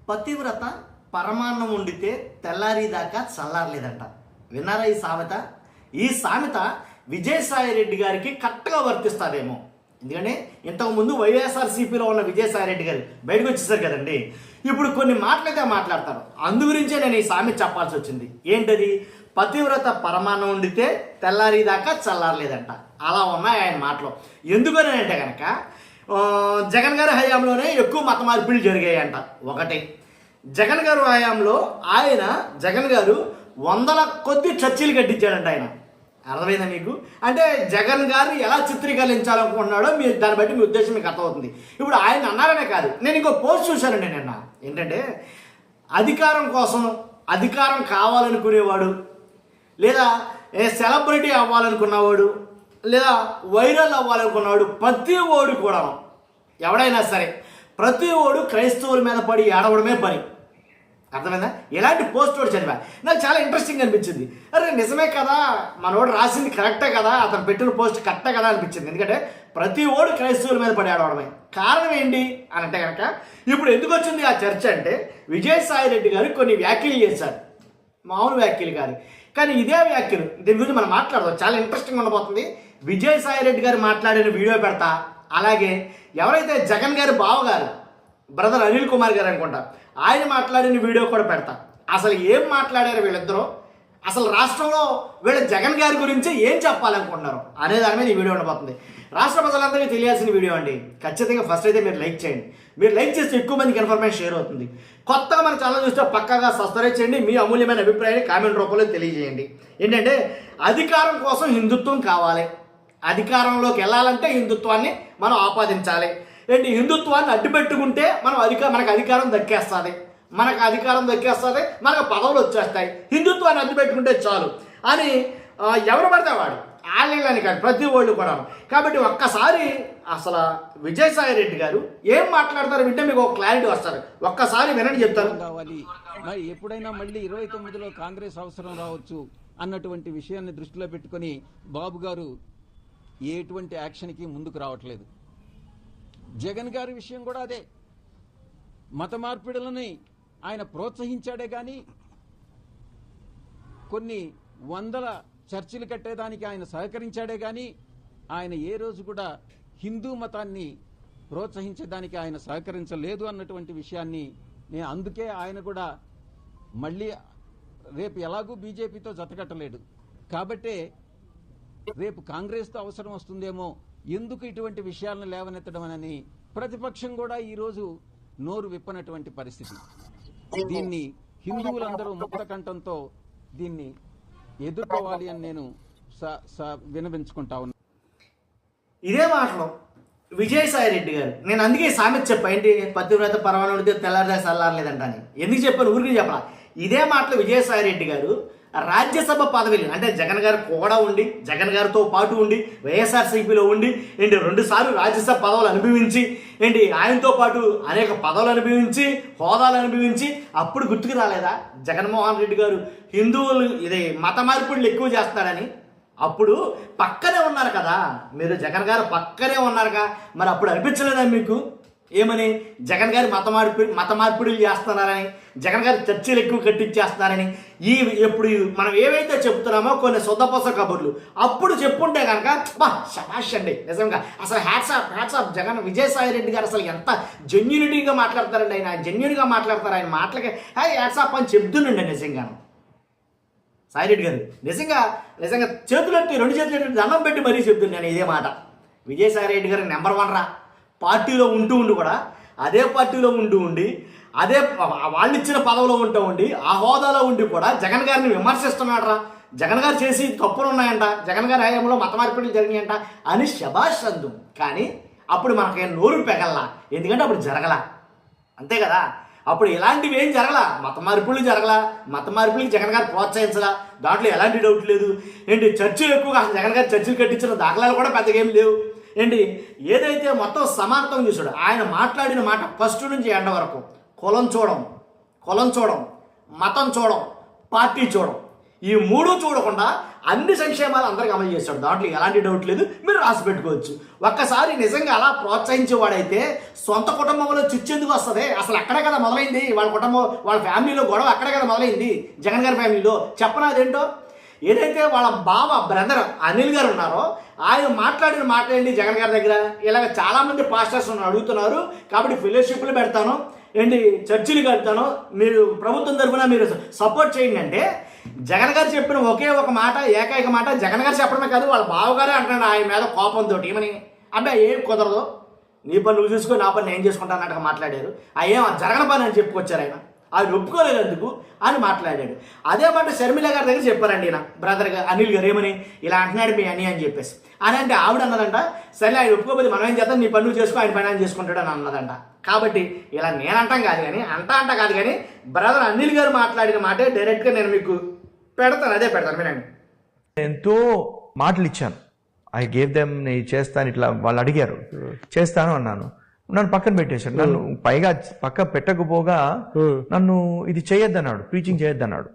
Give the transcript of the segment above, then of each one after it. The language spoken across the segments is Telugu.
పతివ్రత పరమాన్నం వండితే తెల్లారిదాకా చల్లారలేదంట. విన్నారా ఈ సామెత? ఈ సామెత విజయసాయిరెడ్డి గారికి కరెక్ట్గా వర్తిస్తారేమో. ఎందుకంటే ఇంతకుముందు వైఎస్ఆర్సీపీలో ఉన్న విజయసాయిరెడ్డి గారు బయటకు వచ్చేసారు కదండి. ఇప్పుడు కొన్ని మాటలైతే మాట్లాడతారు. అందు గురించే నేను ఈ సామెత చెప్పాల్సి వచ్చింది. ఏంటది? పతివ్రత పరమాన్నం వండితే తెల్లారిదాకా చల్లారలేదంట. అలా ఉన్నాయి ఆయన మాటలు. ఎందుకని అంటే కనుక జగన్ గారి హయాంలోనే ఎక్కువ మత మార్పిడులు జరిగాయంట. ఒకటి, జగన్ గారు హయాంలో జగన్ గారు వందల కొద్ది చర్చిలు కట్టించాడంట ఆయన. అర్థమైందా మీకు? అంటే జగన్ గారు ఎలా చిత్రీకరించాలనుకుంటున్నాడో మీరు దాన్ని బట్టి మీ ఉద్దేశం మీకు అర్థమవుతుంది. ఇప్పుడు ఆయన అన్నారనే కాదు, నేను ఇంకో పోస్ట్ చూశానండి నిన్న. ఏంటంటే అధికారం కోసం అధికారం కావాలనుకునేవాడు, లేదా సెలబ్రిటీ అవ్వాలనుకున్నవాడు, లేదా వైరల్ అవ్వాలనుకున్నవాడు, ప్రతి ఓడు కూడా ఎవడైనా సరే ప్రతి ఓడు క్రైస్తవుల మీద పడి ఏడవడమే పని. అర్థమైందా? ఎలాంటి పోస్ట్ కూడా చదివా, నాకు చాలా ఇంట్రెస్టింగ్ అనిపించింది. అరే నిజమే కదా, మనోడు రాసింది కరెక్టే కదా, అతను పెట్టిన పోస్ట్ కరెక్టే కదా అనిపించింది. ఎందుకంటే ప్రతి ఓడు క్రైస్తవుల మీద పడి ఆడవడమే. కారణం ఏంటి అని అంటే కనుక ఇప్పుడు ఎందుకు వచ్చింది ఆ చర్చ అంటే, విజయసాయిరెడ్డి గారు కొన్ని వ్యాఖ్యలు చేశారు, మామూలు వ్యాఖ్యలు కాదు. కానీ ఇదే వ్యాఖ్యలు దీని గురించి మనం మాట్లాడదాం, చాలా ఇంట్రెస్టింగ్ ఉండబోతుంది. విజయసాయిరెడ్డి గారు మాట్లాడిన వీడియో పెడతా, అలాగే ఎవరైతే జగన్ గారి బావగారు బ్రదర్ అనిల్ కుమార్ గారు అనుకుంటా, ఆయన మాట్లాడిన వీడియో కూడా పెడతా. అసలు ఏం మాట్లాడారు వీళ్ళిద్దరూ, అసలు రాష్ట్రంలో వీళ్ళ జగన్ గారి గురించి ఏం చెప్పాలనుకుంటున్నారు అనే దాని మీద ఈ వీడియో ఉండబోతుంది. రాష్ట్ర ప్రజలందరికీ తెలియాల్సిన వీడియో అండి. ఖచ్చితంగా ఫస్ట్ అయితే మీరు లైక్ చేయండి. మీరు లైక్ చేస్తే ఎక్కువ మందికి ఇన్ఫర్మేషన్ షేర్ అవుతుంది. కొత్తగా మన ఛానల్ చూస్తే పక్కాగా సబ్స్క్రైబ్ చేయండి. మీ అమూల్యమైన అభిప్రాయాన్ని కామెంట్ రూపంలో తెలియజేయండి. ఏంటంటే అధికారం కోసం హిందుత్వం కావాలి, అధికారంలోకి వెళ్ళాలంటే హిందుత్వాన్ని మనం ఆపాదించాలి. ఏంటి, హిందుత్వాన్ని అడ్డుపెట్టుకుంటే మనకు అధికారం దక్కేస్తుంది, మనకు పదవులు వచ్చేస్తాయి, హిందుత్వాన్ని అడ్డుపెట్టుకుంటే చాలు అని ఎవరు పడితే వాడు, ఆళ్ళని కాదు ప్రతి వాళ్ళు కూడా. కాబట్టి ఒక్కసారి అసలు విజయసాయిరెడ్డి గారు ఏం మాట్లాడతారు వింటే మీకు ఒక క్లారిటీ వస్తారు. ఒక్కసారి వినండి చెప్తాను. కావాలి మరి ఎప్పుడైనా మళ్ళీ 29లో కాంగ్రెస్ అవసరం రావచ్చు అన్నటువంటి విషయాన్ని దృష్టిలో పెట్టుకుని బాబు గారు ఎటువంటి యాక్షన్కి ముందుకు రావట్లేదు. జగన్ గారి విషయం కూడా అదే. మత మార్పిడులని ఆయన ప్రోత్సహించాడే గాని కొన్ని వందల చర్చిలు కట్టేదానికి ఆయన సహకరించాడే గాని ఆయన ఏ రోజు కూడా హిందూ మతాన్ని ప్రోత్సహించేదానికి ఆయన సహకరించలేదు అన్నటువంటి విషయాన్ని నేను అందుకే ఆయన కూడా మళ్ళీ రేపు ఎలాగూ బీజేపీతో జతకట్టలేడు కాబట్టే రేపు కాంగ్రెస్తో అవసరం వస్తుందేమో, ఎందుకు ఇటువంటి విషయాలను లేవనెత్తడం అని ప్రతిపక్షం కూడా ఈరోజు నోరు విప్పనటువంటి పరిస్థితి. దీన్ని హిందువులందరూ ముక్త కంఠంతో దీన్ని ఎదుర్కోవాలి అని నేను వినవించుకుంటా ఉన్నా. ఇదే మాటలో విజయసాయిరెడ్డి గారు, నేను అందుకే సామెత చెప్పా, ఏంటి పతివ్రత పరమాన్నం తెల్లారిదా చల్లారలేదంట అని. ఎందుకు చెప్పాను ఊరికి చెప్పాల. ఇదే మాటలో విజయసాయిరెడ్డి గారు రాజ్యసభ పదవిలు అంటే జగన్ గారు కూడా ఉండి, జగన్ గారితో పాటు ఉండి, వైఎస్ఆర్సీపీలో ఉండి, ఏంటి 2 సార్లు రాజ్యసభ పదవులు అనుభవించి, ఏంటి ఆయనతో పాటు అనేక పదవులు అనుభవించి, హోదాలు అనుభవించి, అప్పుడు గుర్తుకు రాలేదా జగన్మోహన్ రెడ్డి గారు హిందువులు మత మార్పిడులు ఎక్కువ చేస్తాడని? అప్పుడు పక్కనే ఉన్నారు కదా మీరు, జగన్ గారు పక్కనే ఉన్నారుగా, మరి అప్పుడు అనిపించలేదా మీకు ఏమని? జగన్ గారు మత మార్పిడులు చేస్తున్నారని, జగన్ గారు చర్చలు ఎక్కువ కట్టించేస్తున్నారని. ఎప్పుడు మనం ఏవైతే చెప్తున్నామో కొన్ని సొద్దపొస కబుర్లు అప్పుడు చెప్పుంటే కనుక బా శభాష్ అండి, నిజంగా అసలు హ్యాట్స్ ఆఫ్ జగన్ విజయసాయిరెడ్డి గారు అసలు ఎంత జెన్యూనిటీగా మాట్లాడతారండి. ఆయన జెన్యూన్గా మాట్లాడతారు, ఆయన మాటలకి హ్యాట్స్ ఆఫ్ అని చెప్తున్నండి. నిజంగాను సాయిరెడ్డి గారు నిజంగా చేతులెత్తి 2 చేతులు ఎత్తి దండం పెట్టి మరీ చెప్తున్నాను ఇదే మాట. విజయసాయిరెడ్డి గారు నెంబర్ 1 రా. పార్టీలో ఉంటూ కూడా అదే పార్టీలో ఉండి అదే వాళ్ళు ఇచ్చిన పదవిలో ఉండి ఆ హోదాలో ఉండి కూడా జగన్ గారిని విమర్శిస్తున్నాడు రా. జగన్ గారు చేసి తప్పులు ఉన్నాయంట, జగన్ గారి హయాంలో మత మార్పిడులు జరిగినాయంట అని శభాష్ అందు. కానీ అప్పుడు మనకేం నోరు పెగల్లా, ఎందుకంటే అప్పుడు జరగలా. అంతే కదా, అప్పుడు ఇలాంటివి ఏం జరగలా, మత మార్పులు జరగలా, మత మార్పులకి జగన్ గారు ప్రోత్సహించలా, దాంట్లో ఎలాంటి డౌట్ లేదు. ఏంటి చర్చలు ఎక్కువగా జగన్ గారు చర్చలు కట్టించిన దాఖలాలు కూడా పెద్దగా ఏం లేవు. ఏంటి ఏదైతే మొత్తం సమానత్వం చూసాడు ఆయన మాట్లాడిన మాట ఫస్ట్ నుంచి ఎండ వరకు కులం చూడం, మతం చూడం, పార్టీ చూడం, ఈ 3 చూడకుండా అన్ని సంక్షేమాలు అందరికి అమలు చేస్తాడు, దాంట్లో ఎలాంటి డౌట్ లేదు, మీరు రాసి పెట్టుకోవచ్చు. ఒక్కసారి నిజంగా అలా ప్రోత్సహించేవాడైతే సొంత కుటుంబంలో చిచ్చెందుకు వస్తుంది? అసలు అక్కడే కదా మొదలైంది వాళ్ళ కుటుంబం, వాళ్ళ ఫ్యామిలీలో గొడవ అక్కడే కదా మొదలైంది, జగన్ గారి ఫ్యామిలీలో. చెప్పనా అదేంటో? ఏదైతే వాళ్ళ బావ బ్రదర్ అనిల్ గారు ఉన్నారో ఆయన మాట్లాడిన మాట ఏంటి జగన్ గారి దగ్గర, ఇలాగ చాలామంది పాస్టర్స్ అడుగుతున్నారు కాబట్టి ఫెలోషిప్లు పెడతాను ఏంటి, చర్చిలు కడతాను, మీరు ప్రభుత్వం తరఫున మీరు సపోర్ట్ చేయండి అంటే, జగన్ గారు చెప్పిన ఒకే ఒక మాట, ఏకైక మాట జగన్ గారు చెప్పడమే కాదు వాళ్ళ బావగారే అంటున్నాడు ఆయన మీద కోపంతో. ఏమని? అబ్బాయి ఏం కుదరదు, నీ పని నువ్వు చూసుకో, నా పని నేను చేసుకుంటాను అన్నట్టుగా మాట్లాడారు. ఏం జరగని పని అని చెప్పుకొచ్చారు ఆయన, ఆయన ఒప్పుకోలేదు ఎందుకు అని మాట్లాడాడు. అదే మాట షర్మిల గారి దగ్గర చెప్పారండి ఈయన బ్రదర్ అనిల్ గారు, ఏమని ఇలా అంటున్నాడు మీ అని చెప్పేసి. అని అంటే ఆవిడ అన్నదంట, సరే ఆయన ఒప్పుకోకపోతే మనం ఏం చేద్దాం, నీ పని నువ్వు చేసుకో, ఆయన పని ఆయన చేసుకుంటాడు అని అన్నదంట. కాబట్టి ఇలా నేనంటాం కాదు కానీ, అంటా కాదు కానీ బ్రదర్ అనిల్ గారు మాట్లాడిన మాటే డైరెక్ట్గా నేను మీకు పెడతాను, అదే పెడతాను వినండి. ఎంతో మాటలు ఇచ్చాను, ఐ గేవ్ దెమ్, నేను చేస్తాను, ఇట్లా వాళ్ళు అడిగారు చేస్తాను అన్నాను, నన్ను పక్కన పెట్టేశాడు. నన్ను పైగా పక్క పెట్టకపోగా నన్ను ఇది చేయొద్దన్నాడు, ప్రీచింగ్ చేయొద్దన్నాడు.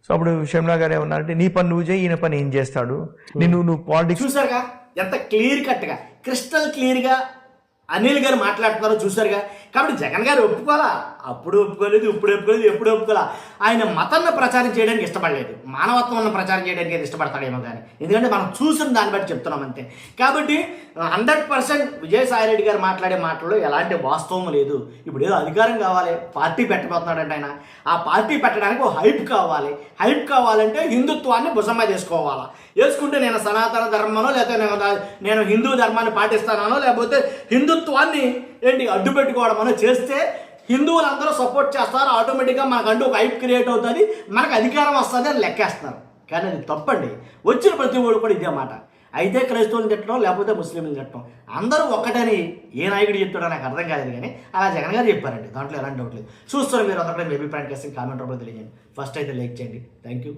సో అప్పుడు షర్మిలా గారు ఏమన్నారంటే, నీ పని నువ్వు చేయి, ఈయన పని ఏం చేస్తాడు, నువ్వు పాలిటిక్స్. చూసారుగా ఎంత క్లియర్ కట్గా, క్రిస్టల్ క్లియర్గా అనిల్ గారు మాట్లాడుతున్నారో చూసారుగా. కాబట్టి జగన్ గారు ఒప్పుకోవాలా, అప్పుడు ఒప్పుకోలేదు, ఇప్పుడు ఒప్పుకోలేదు, ఎప్పుడు ఒప్పుకోవాలా. ఆయన మతాన్ని ప్రచారం చేయడానికి ఇష్టపడలేదు, మానవత్వాన్ని ప్రచారం చేయడానికి అయితే ఇష్టపడతాడేమో కానీ, ఎందుకంటే మనం చూసిన దాన్ని బట్టి చెప్తున్నాం అంతే. కాబట్టి 100% విజయసాయిరెడ్డి గారు మాట్లాడే మాటల్లో ఎలాంటి వాస్తవం లేదు. ఇప్పుడు ఏదో అధికారం కావాలి, పార్టీ పెట్టబోతున్నాడంటే ఆయన, ఆ పార్టీ పెట్టడానికి ఒక హైప్ కావాలి. హైప్ కావాలంటే హిందుత్వాన్ని భుజంగా చేసుకోవాలా, వేసుకుంటే నేను సనాతన ధర్మనో లేకపోతే నేను హిందూ ధర్మాన్ని పాటిస్తానో లేకపోతే హిందుత్వాన్ని ఏంటి అడ్డు పెట్టుకోవడమనో చేస్తే హిందువులందరూ సపోర్ట్ చేస్తారు, ఆటోమేటిక్గా మనకంటూ ఒక హైప్ క్రియేట్ అవుతుంది, మనకు అధికారం వస్తుంది అని లెక్కేస్తున్నారు. కానీ అది తప్పండి. వచ్చిన ప్రతి ఒడు కూడా ఇదే మాట. అయితే క్రైస్తవులను తిట్టడం లేకపోతే ముస్లింలను తిట్టడం, అందరూ ఒక్కటని ఏ నాయకుడు చెప్తాడో నాకు అర్థం కాలేదు కానీ అలా జగన్ గారు చెప్పారండి, దాంట్లో ఎలాంటి డౌట్ లేదు. చూస్తారు మీరు అందరికీ మీ అభిప్రాయం చేస్తే కామెంట్ రూపంలో తెలియజేయండి. ఫస్ట్ అయితే లైక్ చేయండి. Thank you.